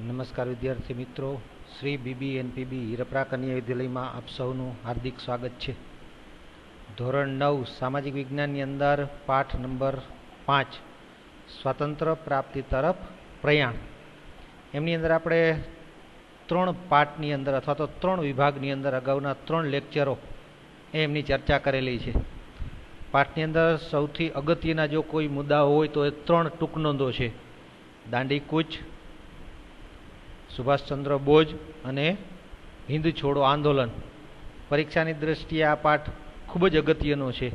નમસ્કાર વિદ્યાર્થી મિત્રો, શ્રી બીબી એનપીબી હીરપરા કન્યા વિદ્યાલયમાં આપ સૌનું હાર્દિક સ્વાગત છે. ધોરણ 9 સામાજિક વિજ્ઞાનની અંદર પાઠ નંબર 5 સ્વાતંત્ર્ય પ્રાપ્તિ તરફ પ્રયાણ, એમની અંદર આપણે 3 પાઠની અંદર અથવા તો 3 વિભાગની અંદર અગાઉના 3 લેક્ચરો એમની ચર્ચા કરેલી છે. પાઠની અંદર સૌથી અગત્યના જો કોઈ મુદ્દા હોય તો એ 3 ટૂંક નોંધો છે: દાંડી કૂચ, સુભાષચંદ્ર બોઝ અને હિન્દ છોડો આંદોલન. પરીક્ષાની દ્રષ્ટિએ આ પાઠ ખૂબ જ અગત્યનો છે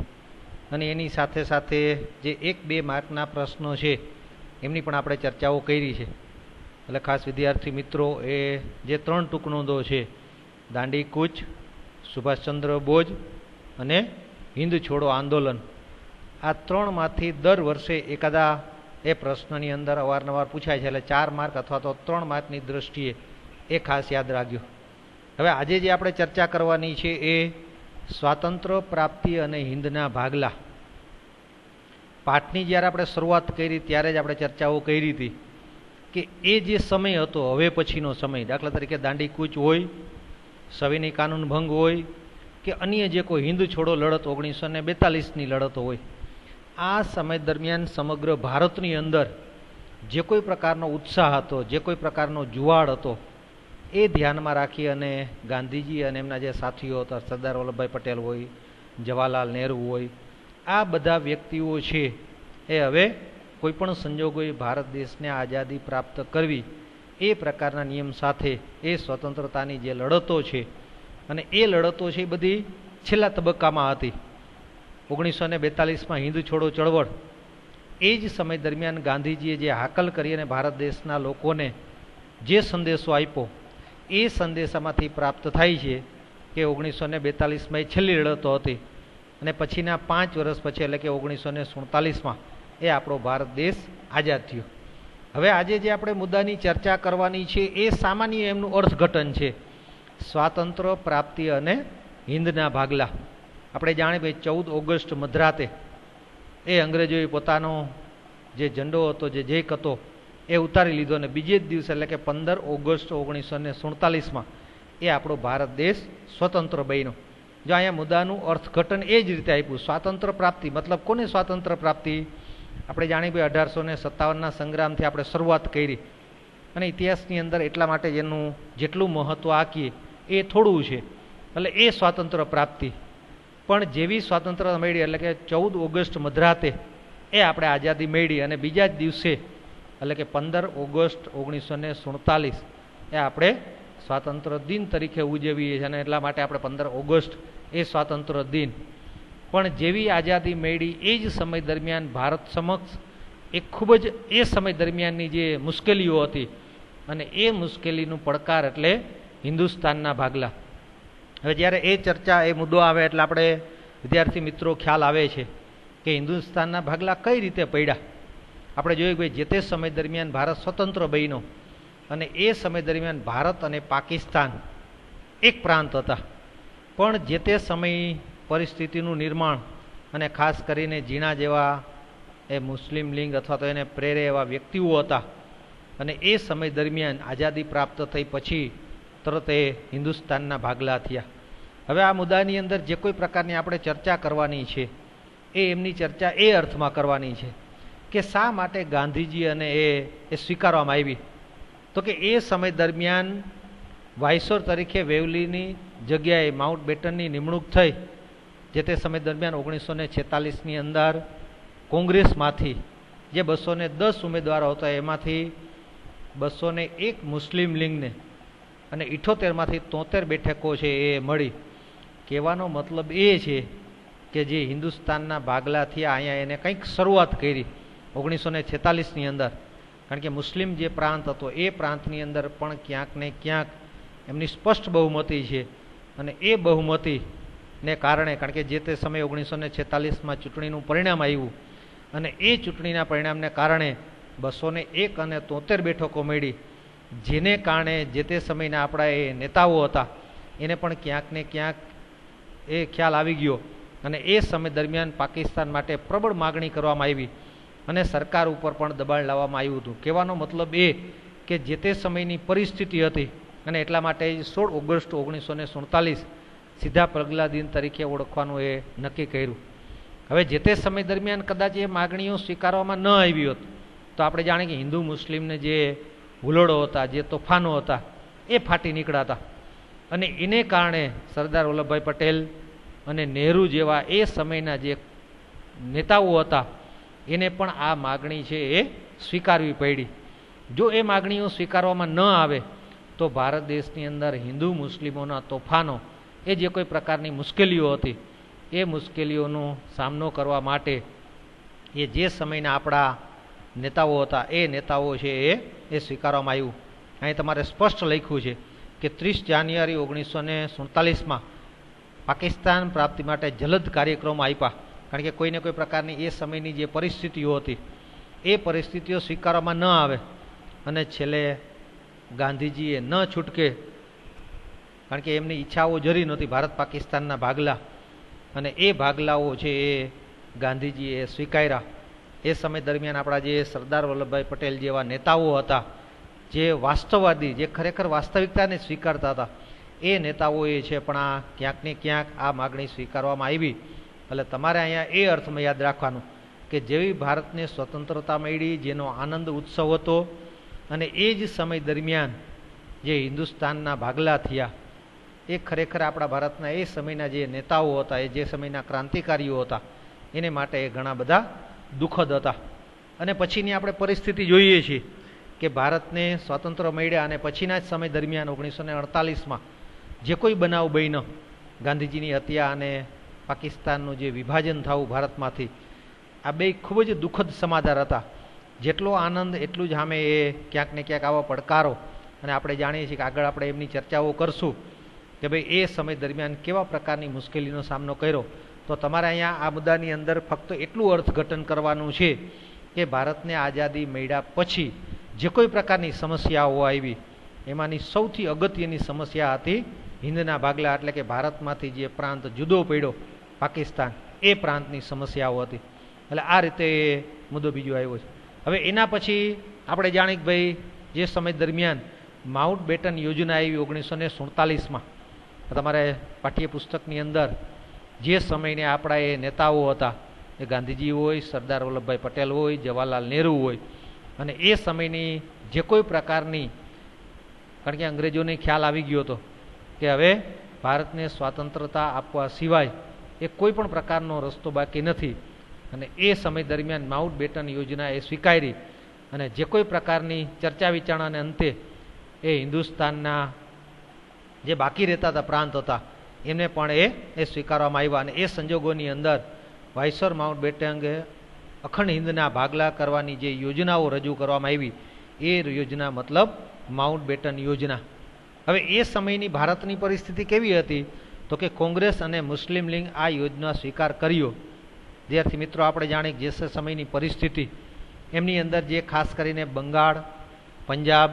અને એની સાથે સાથે જે 1-2 માર્કના પ્રશ્નો છે એમની પણ આપણે ચર્ચાઓ કરી છે. એટલે ખાસ વિદ્યાર્થી મિત્રો એ જે 3 ટૂંક નોંધો છે, દાંડી કૂચ, સુભાષચંદ્ર બોઝ અને હિન્દ છોડો આંદોલન, આ 3માંથી દર વર્ષે એકાદા એ પ્રશ્નની અંદર અવારનવાર પૂછાય છે. એટલે 4 માર્ક અથવા તો 3 માર્કની દ્રષ્ટિએ એ ખાસ યાદ રાખજો. હવે આજે જે આપણે ચર્ચા કરવાની છે એ સ્વાતંત્ર્ય પ્રાપ્તિ અને હિંદના ભાગલા. પાઠની જ્યારે આપણે શરૂઆત કરી ત્યારે જ આપણે ચર્ચાઓ કરી હતી કે એ જે સમય હતો હવે પછીનો સમય, દાખલા તરીકે દાંડી કૂચ હોય, સવિનય કાનૂન ભંગ હોય કે અન્ય જે કોઈ હિન્દ છોડો લડત 1942ની લડતો હોય, આ સમય દરમિયાન સમગ્ર ભારતની અંદર જે કોઈ પ્રકારનો ઉત્સાહ હતો, જે કોઈ પ્રકારનો જુવાળ હતો, એ ધ્યાનમાં રાખી અને ગાંધીજી અને એમના જે સાથીઓ હતા, સરદાર વલ્લભભાઈ પટેલ હોય, જવાહરલાલ નહેરુ હોય, આ બધા વ્યક્તિઓ છે એ હવે કોઈપણ સંજોગોએ ભારત દેશને આઝાદી પ્રાપ્ત કરવી એ પ્રકારના નિયમ સાથે એ સ્વતંત્રતાની જે લડતો છે, અને એ લડતો છે એ બધી છેલ્લા તબક્કામાં હતી. 1942માં હિન્દ છોડો ચળવળ, એ જ સમય દરમિયાન ગાંધીજીએ જે હાકલ કરી અને ભારત દેશના લોકોને જે સંદેશો આપ્યો, એ સંદેશામાંથી પ્રાપ્ત થાય છે કે 1942માં એ છેલ્લી લડતો હતી અને પછીના 5 વર્ષ પછી એટલે કે 1947માં એ આપણો ભારત દેશ આઝાદ થયો. હવે આજે જે આપણે મુદ્દાની ચર્ચા કરવાની છે એ સામાન્ય એમનું અર્થઘટન છે, સ્વાતંત્ર્ય પ્રાપ્તિ અને હિંદના ભાગલા. આપણે જાણીએ ભાઈ 14 ઓગસ્ટ મધરાતે એ અંગ્રેજોએ પોતાનો જે ઝંડો હતો, જે જેક હતો, એ ઉતારી લીધો અને બીજે જ દિવસે એટલે કે 15 ઓગસ્ટ 1947માં એ આપણો ભારત દેશ સ્વતંત્ર બન્યો. જો અહીંયા મુદ્દાનું અર્થઘટન એ જ રીતે આપ્યું, સ્વાતંત્ર્ય પ્રાપ્તિ મતલબ કોને સ્વાતંત્ર્ય પ્રાપ્તિ? આપણે જાણીએ ભાઈ 1857ના સંગ્રામથી આપણે શરૂઆત કરી અને ઇતિહાસની અંદર એટલા માટે જેનું જેટલું મહત્ત્વ આપીએ એ થોડું છે, એટલે એ સ્વાતંત્ર્ય પ્રાપ્તિ. પણ જેવી સ્વાતંત્રતા મળી એટલે કે 14 ઓગસ્ટ મધરાતે એ આપણે આઝાદી મળી અને બીજા જ દિવસે એટલે કે 15 ઓગસ્ટ 1947 એ આપણે સ્વાતંત્ર્ય દિન તરીકે ઉજવીએ છીએ અને એટલા માટે આપણે 15 ઓગસ્ટ એ સ્વાતંત્ર્ય દિન. પણ જેવી આઝાદી મળી એ જ સમય દરમિયાન ભારત સમક્ષ એ ખૂબ જ એ સમય દરમિયાનની જે મુશ્કેલીઓ હતી અને એ મુશ્કેલીનું પડકાર એટલે હિન્દુસ્તાનના ભાગલા. હવે જ્યારે એ ચર્ચા એ મુદ્દો આવે એટલે આપણે વિદ્યાર્થી મિત્રો ખ્યાલ આવે છે કે હિન્દુસ્તાનના ભાગલા કઈ રીતે પડ્યા. આપણે જોયું કે જે તે સમય દરમિયાન ભારત સ્વતંત્ર બન્યો અને એ સમય દરમિયાન ભારત અને પાકિસ્તાન એક પ્રાંત હતા. પણ જે તે સમય પરિસ્થિતિનું નિર્માણ અને ખાસ કરીને જીણા જેવા એ મુસ્લિમ લીગ અથવા તો એને પ્રેરે એવા વ્યક્તિઓ હતા અને એ સમય દરમિયાન આઝાદી પ્રાપ્ત થઈ પછી તરત એ હિન્દુસ્તાનના ભાગલા થયા. હવે આ મુદ્દાની અંદર જે કોઈ પ્રકારની આપણે ચર્ચા કરવાની છે એ એમની ચર્ચા એ અર્થમાં કરવાની છે કે શા માટે ગાંધીજી અને એ સ્વીકારવામાં આવી. તો કે એ સમય દરમિયાન વાઇસરોય તરીકે વેવલીની જગ્યાએ માઉન્ટ બેટનની નિમણૂક થઈ. જે તે સમય દરમિયાન 1946ની અંદર કોંગ્રેસમાંથી જે 210 ઉમેદવારો હતા એમાંથી 201 મુસ્લિમ લીગને અને 78માંથી 73 બેઠકો છે એ મળી. કહેવાનો મતલબ એ છે કે જે હિન્દુસ્તાનના ભાગલા થયા અહીંયા એને કંઈક શરૂઆત કરી 1946ની અંદર. કારણ કે મુસ્લિમ જે પ્રાંત હતો એ પ્રાંતની અંદર પણ ક્યાંક ને ક્યાંક એમની સ્પષ્ટ બહુમતી છે અને એ બહુમતીને કારણે, કારણ કે જે તે સમયે 1946માં ચૂંટણીનું પરિણામ આવ્યું અને એ ચૂંટણીના પરિણામને કારણે 201 અને 73 બેઠકો મળી, જેને કારણે જે તે સમયના આપણા એ નેતાઓ હતા એને પણ ક્યાંક ને ક્યાંક એ ખ્યાલ આવી ગયો અને એ સમય દરમિયાન પાકિસ્તાન માટે પ્રબળ માગણી કરવામાં આવી અને સરકાર ઉપર પણ દબાણ લાવવામાં આવ્યું હતું. કહેવાનો મતલબ એ કે જે તે સમયની પરિસ્થિતિ હતી અને એટલા માટે 16 ઓગસ્ટ 1947 સીધા પગલા દિન તરીકે ઓળખવાનું એ નક્કી કર્યું. હવે જે તે સમય દરમિયાન કદાચ એ માગણીઓ સ્વીકારવામાં ન આવી હોત તો આપણે જાણીએ કે હિન્દુ મુસ્લિમને જે હુલડો હતા, જે તોફાનો હતા એ ફાટી નીકળાતા અને એને કારણે સરદાર વલ્લભભાઈ પટેલ અને નહેરુ જેવા એ સમયના જે નેતાઓ હતા એને પણ આ માગણી છે એ સ્વીકારવી પડી. જો એ માગણીઓ સ્વીકારવામાં ન આવે તો ભારત દેશની અંદર હિન્દુ મુસ્લિમોના તોફાનો એ જે કોઈ પ્રકારની મુશ્કેલીઓ હતી એ મુશ્કેલીઓનો સામનો કરવા માટે એ જે સમયના આપણા નેતાઓ હતા એ નેતાઓ છે એ સ્વીકારવામાં આવ્યું. અહીં તમારે સ્પષ્ટ લખ્યું છે કે 30 જાન્યુઆરી 1947 પાકિસ્તાન પ્રાપ્તિ માટે જલદ કાર્યક્રમો આપ્યા. કારણ કે કોઈને કોઈ પ્રકારની એ સમયની જે પરિસ્થિતિઓ હતી એ પરિસ્થિતિઓ સ્વીકારવામાં ન આવે અને છેલ્લે ગાંધીજીએ ન છૂટકે, કારણ કે એમની ઈચ્છાઓ જરી નહોતી ભારત પાકિસ્તાનના ભાગલા, અને એ ભાગલાઓ છે એ ગાંધીજીએ સ્વીકાર્યા. એ સમય દરમિયાન આપણા જે સરદાર વલ્લભભાઈ પટેલ જેવા નેતાઓ હતા, જે વાસ્તવવાદી, જે ખરેખર વાસ્તવિકતાને સ્વીકારતા હતા, એ નેતાઓએ છે પણ આ ક્યાંક ને ક્યાંક આ માગણી સ્વીકારવામાં આવી. એટલે તમારે અહીંયા એ અર્થમાં યાદ રાખવાનું કે જેવી ભારતને સ્વતંત્રતા મળી, જેનો આનંદ ઉત્સવ હતો, અને એ જ સમય દરમિયાન જે હિન્દુસ્તાનના ભાગલા થયા એ ખરેખર આપણા ભારતના એ સમયના જે નેતાઓ હતા, એ જે સમયના ક્રાંતિકારીઓ હતા એને માટે એ ઘણા બધા દુઃખદ હતા. અને પછીની આપણે પરિસ્થિતિ જોઈએ છીએ કે ભારતને સ્વાતંત્ર મળ્યા અને પછીના જ સમય દરમિયાન 1948 જે કોઈ બનાવ બન્યો, ગાંધીજીની હત્યા અને પાકિસ્તાનનું જે વિભાજન થવું ભારતમાંથી, આ બે ખૂબ જ દુઃખદ સમાચાર હતા. જેટલો આનંદ એટલું જ સામે એ ક્યાંક ને ક્યાંક આવા પડકારો, અને આપણે જાણીએ છીએ કે આગળ આપણે એમની ચર્ચાઓ કરશું કે ભાઈ એ સમય દરમિયાન કેવા પ્રકારની મુશ્કેલીનો સામનો કર્યો. તો તમારે અહીંયા આ મુદ્દાની અંદર ફક્ત એટલું અર્થઘટન કરવાનું છે કે ભારતને આઝાદી મળ્યા પછી જે કોઈ પ્રકારની સમસ્યાઓ આવી એમાંની સૌથી અગત્યની સમસ્યા હતી હિન્દના ભાગલા, એટલે કે ભારતમાંથી જે પ્રાંત જુદો પડ્યો પાકિસ્તાન, એ પ્રાંતની સમસ્યાઓ હતી. એટલે આ રીતે એ મુદ્દો બીજો આવ્યો છે. હવે એના પછી આપણે જાણીએ કે ભાઈ જે સમય દરમિયાન માઉન્ટ બેટન યોજના આવી 1947, તમારે પાઠ્યપુસ્તકની અંદર જે સમયને આપણા એ નેતાઓ હતા, એ ગાંધીજી હોય, સરદાર વલ્લભભાઈ પટેલ હોય, જવાહરલાલ નહેરુ હોય, અને એ સમયની જે કોઈ પ્રકારની, કારણ કે અંગ્રેજોને ખ્યાલ આવી ગયો હતો કે હવે ભારતને સ્વાતંત્રતા આપવા સિવાય એ કોઈ પણ પ્રકારનો રસ્તો બાકી નથી, અને એ સમય દરમિયાન માઉન્ટ બેટન યોજના એ સ્વીકારી અને જે કોઈ પ્રકારની ચર્ચા વિચારણાને અંતે એ હિન્દુસ્તાનના જે બાકી રહેતા હતા પ્રાંત હતા એમને પણ એ સ્વીકારવામાં આવ્યા. અને એ સંજોગોની અંદર વાઇસરોય માઉન્ટ બેટને અખંડ હિંદના ભાગલા કરવાની જે યોજનાઓ રજૂ કરવામાં આવી, એ યોજના મતલબ માઉન્ટ બેટન યોજના. હવે એ સમયની ભારતની પરિસ્થિતિ કેવી હતી તો કે કોંગ્રેસ અને મુસ્લિમ લીગ આ યોજના સ્વીકાર કર્યો. વિદ્યાર્થી મિત્રો, આપણે જાણીએ જે સમયની પરિસ્થિતિ એમની અંદર જે ખાસ કરીને બંગાળ, પંજાબ,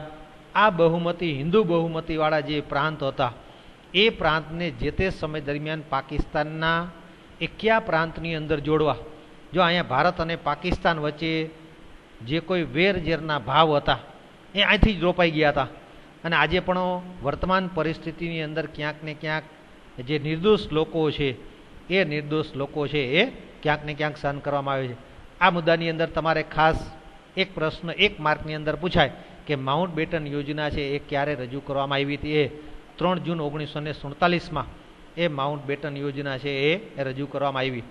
આ બહુમતી હિન્દુ બહુમતીવાળા જે પ્રાંત હતા, એ પ્રાંતને જે તે સમય દરમિયાન પાકિસ્તાનના એ કયા પ્રાંતની અંદર જોડવા. જો અહીંયા ભારત અને પાકિસ્તાન વચ્ચે જે કોઈ વેરઝેરના ભાવ હતા એ અહીંથી જ રોપાઈ ગયા હતા. અને આજે પણ વર્તમાન પરિસ્થિતિની અંદર ક્યાંક ને ક્યાંક જે નિર્દોષ લોકો છે એ નિર્દોષ લોકો છે એ ક્યાંક ને ક્યાંક સહન કરવામાં આવે છે. આ મુદ્દાની અંદર તમારે ખાસ એક પ્રશ્ન 1 માર્કની અંદર પૂછાય કે માઉન્ટ બેટન યોજના છે એ ક્યારે રજૂ કરવામાં આવી હતી? એ 3 જૂન 1947 એ માઉન્ટ બેટન યોજના છે એ રજૂ કરવામાં આવી.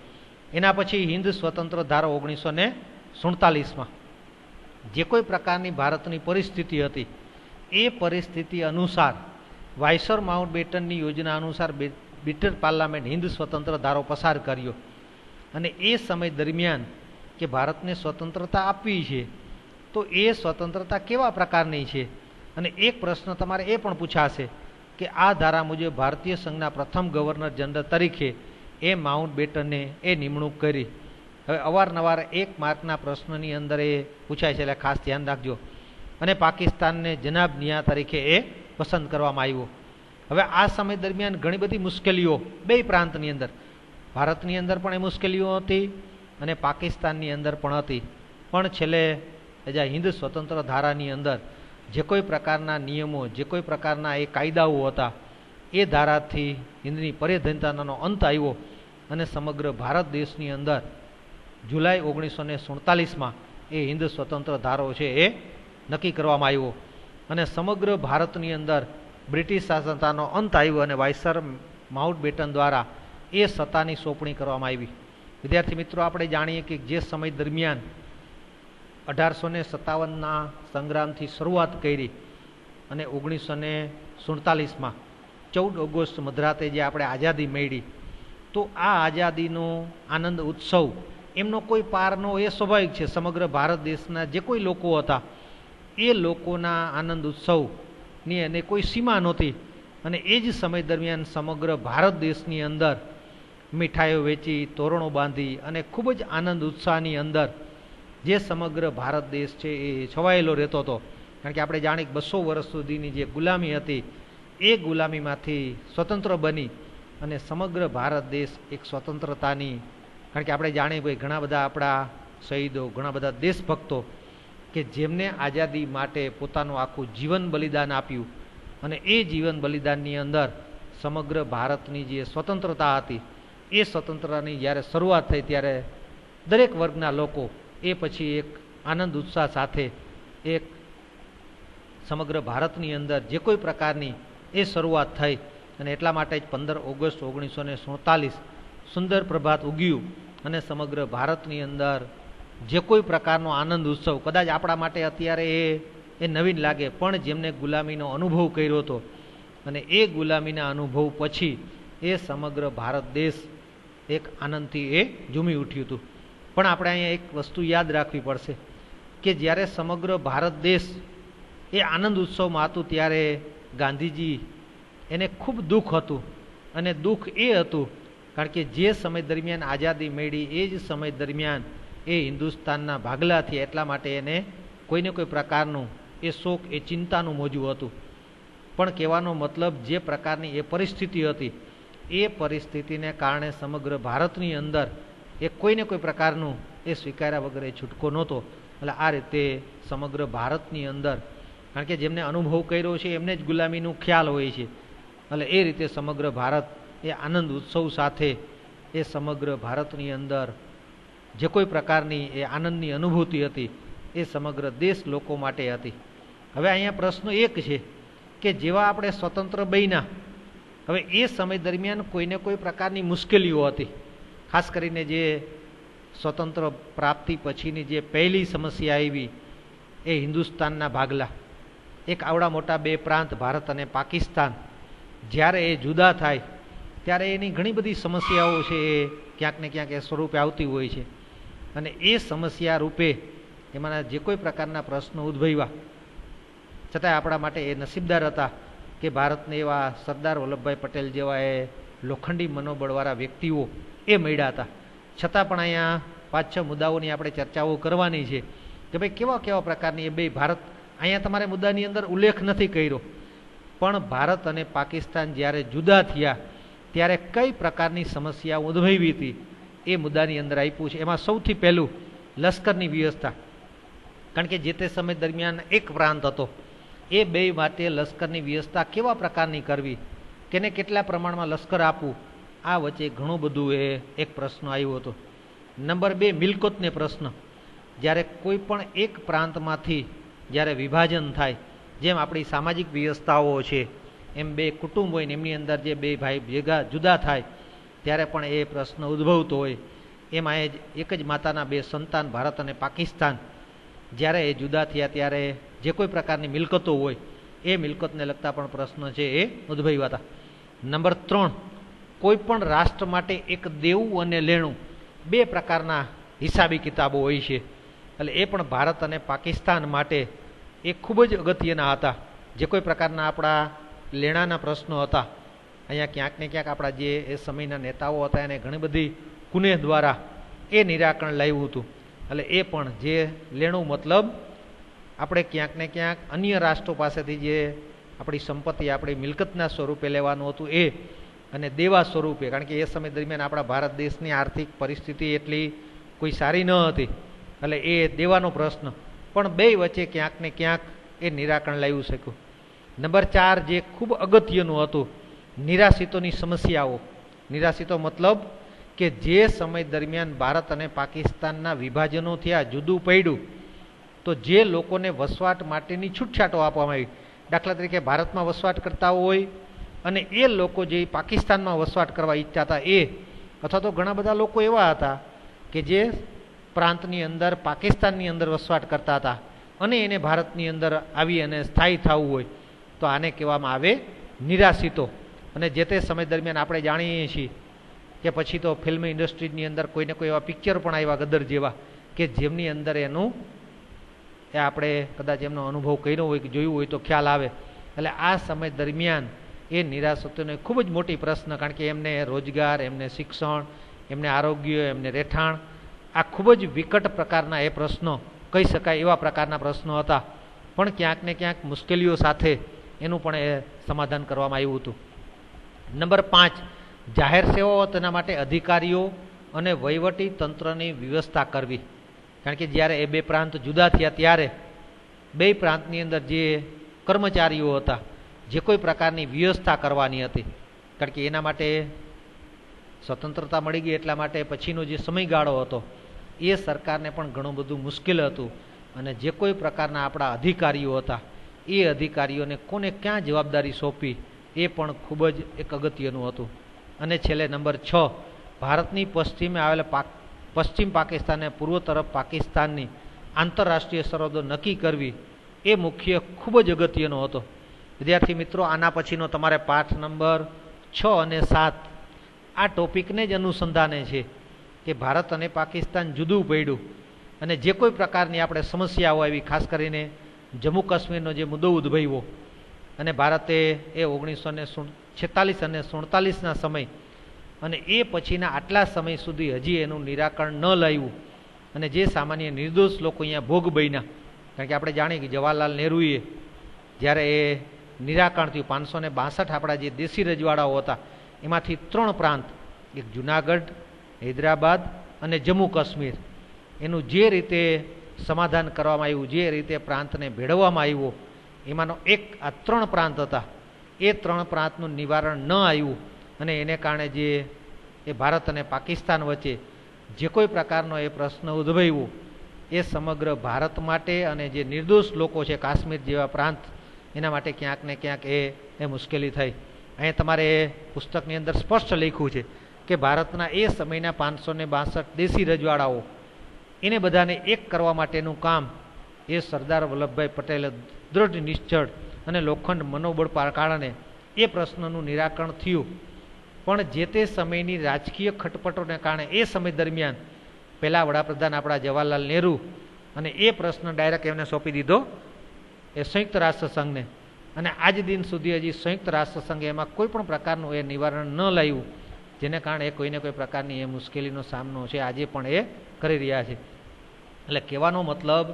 એના પછી હિન્દ સ્વતંત્ર ધારો 1947 જે કોઈ પ્રકારની ભારતની પરિસ્થિતિ હતી એ પરિસ્થિતિ અનુસાર વાઇસરોય માઉન્ટ બેટનની યોજના અનુસાર બ્રિટિશ પાર્લામેન્ટ હિન્દ સ્વતંત્ર ધારો પસાર કર્યો. અને એ સમય દરમિયાન કે ભારતને સ્વતંત્રતા આપવી છે તો એ સ્વતંત્રતા કેવા પ્રકારની છે? અને એક પ્રશ્ન તમારે એ પણ પૂછાશે કે આ ધારા મુજબ ભારતીય સંઘના પ્રથમ ગવર્નર જનરલ તરીકે એ માઉન્ટ બેટને એ નિમણૂક કરી. હવે અવારનવાર 1 માર્કના પ્રશ્નની અંદર એ પૂછાય છે, એટલે ખાસ ધ્યાન રાખજો. અને પાકિસ્તાનને જનાબ નિયા તરીકે એ પસંદ કરવામાં આવ્યો. હવે આ સમય દરમિયાન ઘણી બધી મુશ્કેલીઓ બે પ્રાંતની અંદર, ભારતની અંદર પણ એ મુશ્કેલીઓ હતી અને પાકિસ્તાનની અંદર પણ હતી. પણ છેલ્લે હિન્દ સ્વતંત્ર ધારાની અંદર જે કોઈ પ્રકારના નિયમો, જે કોઈ પ્રકારના એ કાયદાઓ હતા, એ ધારાથી હિન્દની પરાધીનતાનો અંત આવ્યો અને સમગ્ર ભારત દેશની અંદર જુલાઈ 1947માં એ હિન્દ સ્વતંત્ર ધારો છે એ નક્કી કરવામાં આવ્યો અને સમગ્ર ભારતની અંદર બ્રિટિશ શાસનનો અંત આવ્યો અને વાયસર માઉન્ટબેટન દ્વારા એ સત્તાની સોંપણી કરવામાં આવી. વિદ્યાર્થી મિત્રો, આપણે જાણીએ કે જે સમય દરમિયાન 1857ના સંગ્રામથી શરૂઆત કરી અને 1947માં 14 ઓગસ્ટ મધરાતે જે આપણે આઝાદી મેળવી, તો આ આઝાદીનો આનંદ ઉત્સવ એમનો કોઈ પાર ન હોય એ સ્વાભાવિક છે. સમગ્ર ભારત દેશના જે કોઈ લોકો હતા એ લોકોના આનંદ ઉત્સવની એને કોઈ સીમા નહોતી અને એ જ સમય દરમિયાન સમગ્ર ભારત દેશની અંદર મીઠાઈઓ વેચી, તોરણો બાંધી અને ખૂબ જ આનંદ ઉત્સાહની અંદર જે સમગ્ર ભારત દેશ છે એ છવાયેલો રહેતો હતો. કારણ કે આપણે જાણીએ 200 વર્ષ સુધીની જે ગુલામી હતી એ ગુલામીમાંથી સ્વતંત્ર બની અને સમગ્ર ભારત દેશ એક સ્વતંત્રતાની, કારણ કે આપણે જાણીએ ભાઈ ઘણા બધા આપણા શહીદો, ઘણા બધા દેશભક્તો કે જેમને આઝાદી માટે પોતાનું આખું જીવન બલિદાન આપ્યું અને એ જીવન બલિદાનની અંદર સમગ્ર ભારતની જે સ્વતંત્રતા હતી એ સ્વતંત્રતાની જ્યારે શરૂઆત થઈ ત્યારે દરેક વર્ગના લોકો એ પછી એક આનંદ ઉત્સાહ સાથે એક સમગ્ર ભારતની અંદર જે કોઈ પ્રકારની એ શરૂઆત થઈ અને એટલા માટે જ 15 ઓગસ્ટ 1947 સુંદર પ્રભાત ઉગ્યું અને સમગ્ર ભારતની અંદર જે કોઈ પ્રકારનો આનંદ ઉત્સવ, કદાચ આપણા માટે અત્યારે એ નવીન લાગે, પણ જેમને ગુલામીનો અનુભવ કર્યો હતો અને એ ગુલામીના અનુભવ પછી એ સમગ્ર ભારત દેશ એક આનંદથી એ ઝૂમી ઉઠ્યું હતું. પણ આપણે અહીંયા એક વસ્તુ યાદ રાખવી પડશે કે જ્યારે સમગ્ર ભારત દેશ એ આનંદ ઉત્સવમાં હતું ત્યારે ગાંધીજી એને ખૂબ દુઃખ હતું અને દુઃખ એ હતું કારણ કે જે સમય દરમિયાન આઝાદી મેળવી એ જ સમય દરમિયાન એ હિન્દુસ્તાનના ભાગલા થયા, એટલા માટે એને કોઈને કોઈ પ્રકારનું એ શોક, એ ચિંતાનું મોજું હતું. પણ કહેવાનો મતલબ જે પ્રકારની એ પરિસ્થિતિ હતી એ પરિસ્થિતિને કારણે સમગ્ર ભારતની અંદર એ કોઈને કોઈ પ્રકારનું એ સ્વીકાર્યા વગર એ છૂટકો નહોતો. એટલે આ રીતે સમગ્ર ભારતની અંદર, કારણ કે જેમને અનુભવ કર્યો છે એમને જ ગુલામીનું ખ્યાલ હોય છે, એટલે એ રીતે સમગ્ર ભારત એ આનંદ ઉત્સવ સાથે એ સમગ્ર ભારતની અંદર જે કોઈ પ્રકારની એ આનંદની અનુભૂતિ હતી એ સમગ્ર દેશ લોકો માટે હતી. હવે અહીંયા પ્રશ્ન એક છે કે જેવા આપણે સ્વતંત્ર બન્યા, હવે એ સમય દરમિયાન કોઈને કોઈ પ્રકારની મુશ્કેલીઓ હતી. ખાસ કરીને જે સ્વતંત્ર પ્રાપ્તિ પછીની જે પહેલી સમસ્યા આવી એ હિન્દુસ્તાનના ભાગલા, એક આવડા મોટા બે પ્રાંત ભારત અને પાકિસ્તાન જ્યારે એ જુદા થાય ત્યારે એની ઘણી બધી સમસ્યાઓ છે એ ક્યાંક ને ક્યાંક એ સ્વરૂપે આવતી હોય છે અને એ સમસ્યા રૂપે એમાંના જે કોઈ પ્રકારના પ્રશ્નો ઉદ્ભવ્યા છતાંય આપણા માટે એ નસીબદાર હતા કે ભારતને એવા સરદાર વલ્લભભાઈ પટેલ જેવા એ લોખંડી મનોબળવાળા વ્યક્તિઓ એ મળ્યા હતા. છતાં પણ અહીંયા 5-6 મુદ્દાઓની આપણે ચર્ચાઓ કરવાની છે કે ભાઈ કેવા કેવા પ્રકારની એ બે ભારત, અહીંયા તમારે મુદ્દાની અંદર ઉલ્લેખ નથી કર્યો, પણ ભારત અને પાકિસ્તાન જ્યારે જુદા થયા ત્યારે કઈ પ્રકારની સમસ્યા ઉદ્ભવી હતી એ મુદ્દાની અંદર આપ્યું છે. એમાં સૌથી પહેલું લશ્કરની વ્યવસ્થા, કારણ કે જે તે સમય દરમિયાન એક પ્રાંત હતો, એ બે માટે લશ્કરની વ્યવસ્થા કેવા પ્રકારની કરવી, કેને કેટલા પ્રમાણમાં લશ્કર આપવું, આ વચ્ચે ઘણું બધું એ એક પ્રશ્ન આવ્યો હતો. નંબર 2, મિલકતને પ્રશ્ન. જ્યારે કોઈ પણ એક પ્રાંતમાંથી જ્યારે વિભાજન થાય, જેમ આપણી સામાજિક વ્યવસ્થાઓ છે એમ બે કુટુંબ હોય ને એમની અંદર જે બે ભાઈ ભેગા જુદા થાય ત્યારે પણ એ પ્રશ્ન ઉદ્ભવતો હોય. એમાં એક જ માતાના બે સંતાન ભારત અને પાકિસ્તાન જ્યારે એ જુદા થયા ત્યારે જે કોઈ પ્રકારની મિલકતો હોય એ મિલકતને લગતા પણ પ્રશ્ન છે એ ઉદ્ભવ્યા હતા. નંબર 3, કોઈ પણ રાષ્ટ્ર માટે એક દેવું અને લેણું બે પ્રકારના હિસાબી કિતાબો હોય છે, એટલે એ પણ ભારત અને પાકિસ્તાન માટે એ ખૂબ જ અગત્યના હતા. જે કોઈ પ્રકારના આપણા લેણાના પ્રશ્નો હતા, અહીંયા ક્યાંક ને ક્યાંક આપણા જે એ સમયના નેતાઓ હતા એને ઘણી બધી કુનેહ દ્વારા એ નિરાકરણ લાવ્યું હતું. એટલે એ પણ જે લેણું મતલબ આપણે ક્યાંક ને ક્યાંક અન્ય રાષ્ટ્રો પાસેથી જે આપણી સંપત્તિ આપણી મિલકતના સ્વરૂપે લેવાનું હતું એ, અને દેવા સ્વરૂપે, કારણ કે એ સમય દરમિયાન આપણા ભારત દેશની આર્થિક પરિસ્થિતિ એટલી કોઈ સારી ન હતી, એટલે એ દેવાનો પ્રશ્ન. પણ બે વચ્ચે ક્યાંક ને ક્યાંક એ નિરાકરણ લાવી શક્યું. નંબર 4 જે ખૂબ અગત્યનું હતું, નિરાશ્રિતોની સમસ્યાઓ. નિરાશ્રિતો મતલબ કે જે સમય દરમિયાન ભારત અને પાકિસ્તાનના વિભાજનો થયા, જુદું પડ્યું, તો જે લોકોને વસવાટ માટેની છૂટછાટો આપવામાં આવી. દાખલા તરીકે ભારતમાં વસવાટ કરતા હોય અને એ લોકો જે પાકિસ્તાનમાં વસવાટ કરવા ઈચ્છતા હતા એ, અથવા તો ઘણા બધા લોકો એવા હતા કે જે પ્રાંતની અંદર પાકિસ્તાનની અંદર વસવાટ કરતા હતા અને એને ભારતની અંદર આવી અને સ્થાયી થવું હોય, તો આને કહેવામાં આવે નિરાશ્રિતો. અને જે તે સમય દરમિયાન આપણે જાણીએ છીએ કે પછી તો ફિલ્મ ઇન્ડસ્ટ્રીની અંદર કોઈને કોઈ એવા પિક્ચર પણ આવ્યા ગદર જેવા કે જેમની અંદર એનું એ આપણે કદાચ એમનો અનુભવ કર્યો હોય કે જોયું હોય તો ખ્યાલ આવે. એટલે આ સમય દરમિયાન એ નિરાશ્રિતોને ખૂબ જ મોટી પ્રશ્ન, કારણ કે એમને રોજગાર, એમને શિક્ષણ, એમને આરોગ્ય, એમને રહેઠાણ, આ ખૂબ જ વિકટ પ્રકારના એ પ્રશ્નો કહી શકાય એવા પ્રકારના પ્રશ્નો હતા. પણ ક્યાંક ને ક્યાંક મુશ્કેલીઓ સાથે એનું પણ એ સમાધાન કરવામાં આવ્યું હતું. નંબર 5 જાહેર સેવાઓ, તેના માટે અધિકારીઓ અને વહીવટી તંત્રની વ્યવસ્થા કરવી. કારણ કે જ્યારે એ બે પ્રાંત જુદા થયા ત્યારે બે પ્રાંતની અંદર જે કર્મચારીઓ હતા, જે કોઈ પ્રકારની વ્યવસ્થા કરવાની હતી, કારણ કે એના માટે સ્વતંત્રતા મળી ગઈ એટલા માટે પછીનો જે સમયગાળો હતો એ સરકારને પણ ઘણું બધું મુશ્કેલ હતું. અને જે કોઈ પ્રકારના આપણા અધિકારીઓ હતા એ અધિકારીઓને કોને ક્યાં જવાબદારી સોંપી એ પણ ખૂબ જ એક અગત્યનું હતું. અને છેલ્લે નંબર 6 ભારતની પશ્ચિમે આવેલા પશ્ચિમ પાકિસ્તાન અને પૂર્વ તરફ પાકિસ્તાનની આંતરરાષ્ટ્રીય સરહદો નક્કી કરવી એ મુખ્ય ખૂબ જ અગત્યનો હતો. વિદ્યાર્થી મિત્રો, આના પછીનો તમારે પાઠ નંબર 6 અને 7 આ ટોપિકને જ અનુસંધાને છે કે ભારત અને પાકિસ્તાન જુદું પડ્યું અને જે કોઈ પ્રકારની આપણે સમસ્યાઓ આવી, ખાસ કરીને જમ્મુ કાશ્મીરનો જે મુદ્દો ઉદ્ભવ્યો અને ભારતે એ 1946 અને 47ના સમય અને એ પછીના આટલા સમય સુધી હજી એનું નિરાકરણ ન લાવ્યું અને જે સામાન્ય નિર્દોષ લોકો અહીંયા ભોગ બન્યા. કારણ કે આપણે જાણીએ કે જવાહરલાલ નહેરુએ જ્યારે એ નિરાકરણ થયું 562 આપણા જે દેશી રજવાડાઓ હતા એમાંથી 3 પ્રાંત, એક જુનાગઢ, હૈદરાબાદ અને જમ્મુ કાશ્મીર, એનું જે રીતે સમાધાન કરવામાં આવ્યું, જે રીતે પ્રાંતને ભેળવવામાં આવ્યો, એમાંનો એક આ 3 પ્રાંત હતા. એ 3 પ્રાંતનું નિવારણ ન આવ્યું અને એને કારણે જે એ ભારત અને પાકિસ્તાન વચ્ચે જે કોઈ પ્રકારનો એ પ્રશ્ન ઉદ્ભવ્યો એ સમગ્ર ભારત માટે અને જે નિર્દોષ લોકો છે કાશ્મીર જેવા પ્રાંત એના માટે ક્યાંક ને ક્યાંક એ મુશ્કેલી થઈ. અહીંયા તમારે એ પુસ્તકની અંદર સ્પષ્ટ લખ્યું છે કે ભારતના એ સમયના 562 દેશી રજવાડાઓ એને બધાને એક કરવા માટેનું કામ એ સરદાર વલ્લભભાઈ પટેલે દૃઢ નિશ્ચળ અને લોખંડ મનોબળ કારણે એ પ્રશ્નનું નિરાકરણ થયું. પણ જે તે સમયની રાજકીય ખટપટોને કારણે એ સમય દરમિયાન પહેલાં વડાપ્રધાન આપણા જવાહરલાલ નહેરુ અને એ પ્રશ્ન ડાયરેક્ટ એમને સોંપી દીધો એ સંયુક્ત રાષ્ટ્ર સંઘને. અને આજ દિન સુધી હજી સંયુક્ત રાષ્ટ્ર સંઘે એમાં કોઈ પણ પ્રકારનું એ નિવારણ ન લાવ્યું, જેને કારણે એ કોઈને કોઈ પ્રકારની એ મુશ્કેલીનો સામનો છે આજે પણ એ કરી રહ્યા છે. એટલે કહેવાનો મતલબ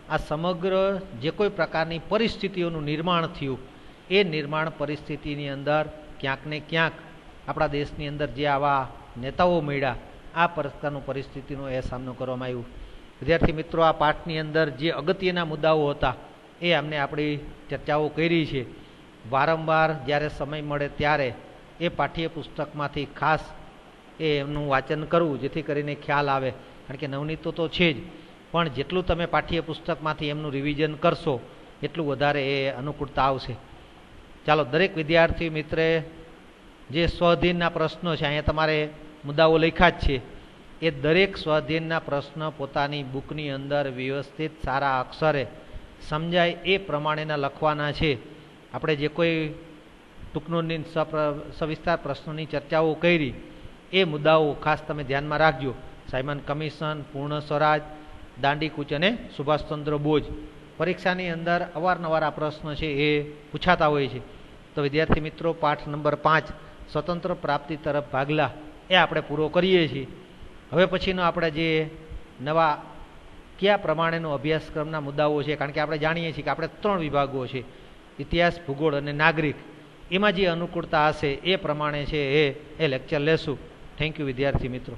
આ સમગ્ર જે કોઈ પ્રકારની પરિસ્થિતિઓનું નિર્માણ થયું એ નિર્માણ પરિસ્થિતિની અંદર ક્યાંક ને ક્યાંક આપણા દેશની અંદર જે આવા નેતાઓ મળ્યા આ પ્રકારનું પરિસ્થિતિનો એ સામનો કરવામાં આવ્યો. વિદ્યાર્થી મિત્રો, આ પાઠની અંદર જે અગત્યના મુદ્દાઓ હતા એ અમને આપણી ચર્ચાઓ કરી છે. વારંવાર જ્યારે સમય મળે ત્યારે એ પાઠ્યપુસ્તકમાંથી ખાસ એમનું વાંચન કરવું જેથી કરીને ખ્યાલ આવે. કારણ કે નવનીતો તો છે જ, પણ જેટલું તમે પાઠ્યપુસ્તકમાંથી એમનું રિવિઝન કરશો એટલું વધારે એ અનુકૂળતા આવશે. ચાલો, દરેક વિદ્યાર્થી મિત્રે જે સ્વાધ્યાયના પ્રશ્નો છે અહીંયા તમારે મુદ્દાઓ લખ્યા જ છે, એ દરેક સ્વાધ્યાયના પ્રશ્ન પોતાની બુકની અંદર વ્યવસ્થિત સારા અક્ષરે સમજાય એ પ્રમાણેના લખવાના છે. આપણે જે કોઈ ટૂંકનોની સવિસ્તાર પ્રશ્નોની ચર્ચાઓ કરી એ મુદ્દાઓ ખાસ તમે ધ્યાનમાં રાખજો. સાયમન કમિશન, પૂર્ણ સ્વરાજ, દાંડીકૂચ અને સુભાષચંદ્ર બોઝ પરીક્ષાની અંદર અવારનવાર આ પ્રશ્ન છે એ પૂછાતા હોય છે. તો વિદ્યાર્થી મિત્રો, પાઠ નંબર 5 સ્વતંત્ર પ્રાપ્તિ તરફ ભાગલા એ આપણે પૂરો કરીએ છીએ. હવે પછીનો આપણે જે નવા કયા પ્રમાણેનો અભ્યાસક્રમના મુદ્દાઓ છે, કારણ કે આપણે જાણીએ છીએ કે આપણે 3 વિભાગો છે, ઇતિહાસ, ભૂગોળ અને નાગરિક. એમાં જે અનુકૂળતા હશે એ પ્રમાણે છે એ લેક્ચર લેશું. થેન્ક યુ વિદ્યાર્થી મિત્રો.